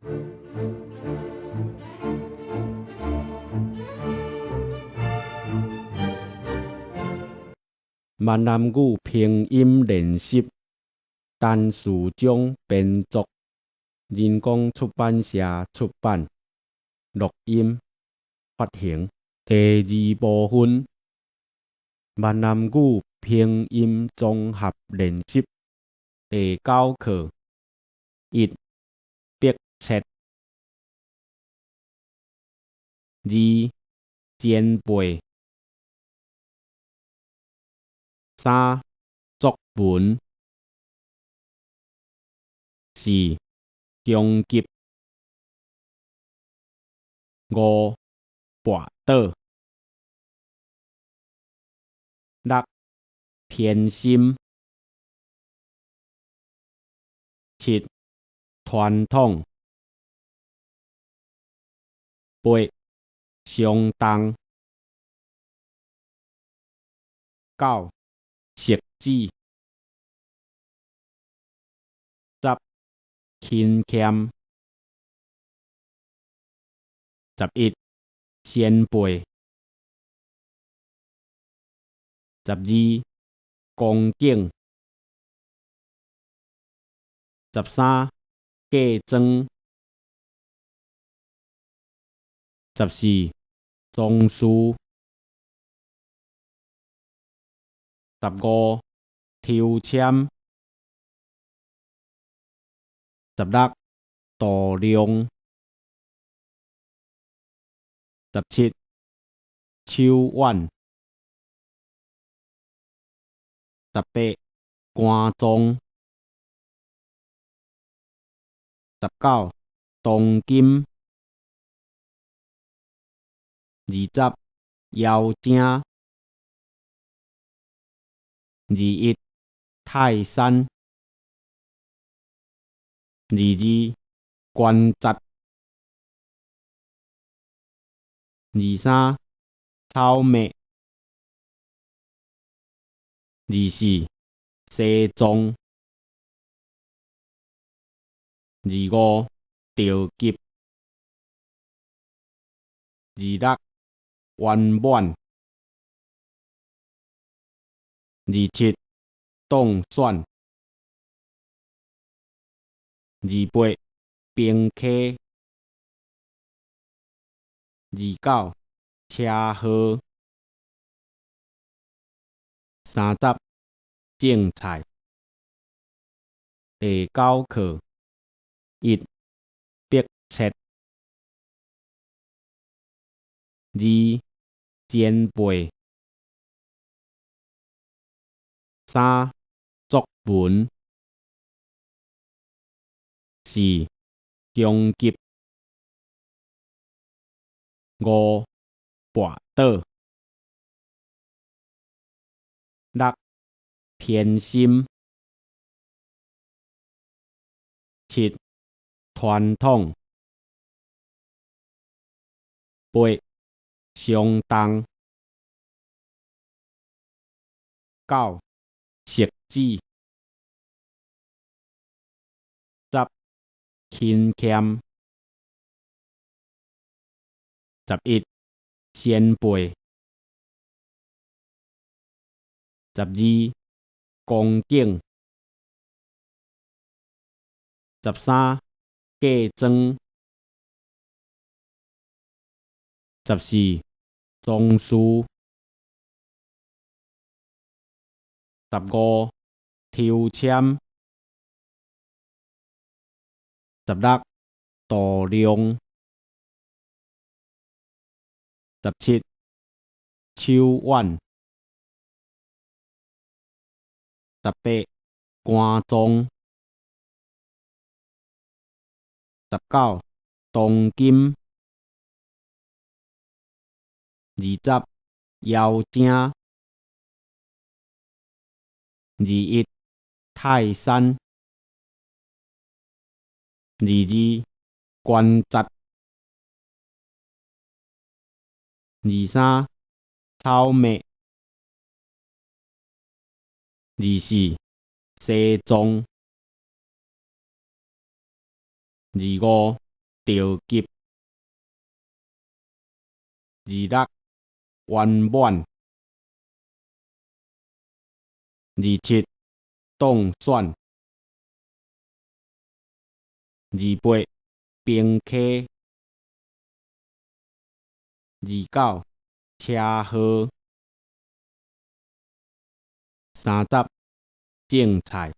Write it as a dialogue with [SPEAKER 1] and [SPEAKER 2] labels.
[SPEAKER 1] 闽南语拼音练习陈树忠编作，人工出版社出版。录音发行。第二部分：闽南语拼音综合练习第9课。一、笔册。二、前辈。三、作文。四、强急。五、跋倒。六、偏心。七、传统。八、相当。九、食指。10、勤俭。11、先辈。12、恭敬。13、嫁妆。14、宗师。15、抽签。16、度量。17、手腕。18、肝脏。19、当金。20、腰正。21、泰山。22、关节。23、草莓。24、西藏。25、着急。26、圆满。27、当选。28、平溪。29、车祸。30、种菜。第9课。一、笔册。二、前辈。三、作文。四、强急。五、跋倒。六、偏心。七、传统。八、相当。9、食指。10、勤俭。11、先辈。12、恭敬。13、嫁妆。14、宗师。15、抽签。16、度量。17、手腕。18、肝脏。19、当金。20、腰正。21、泰山。22、关节。23、草莓。24、西藏。25、着急。26圆满。27当选。28平溪。29车祸。30种菜。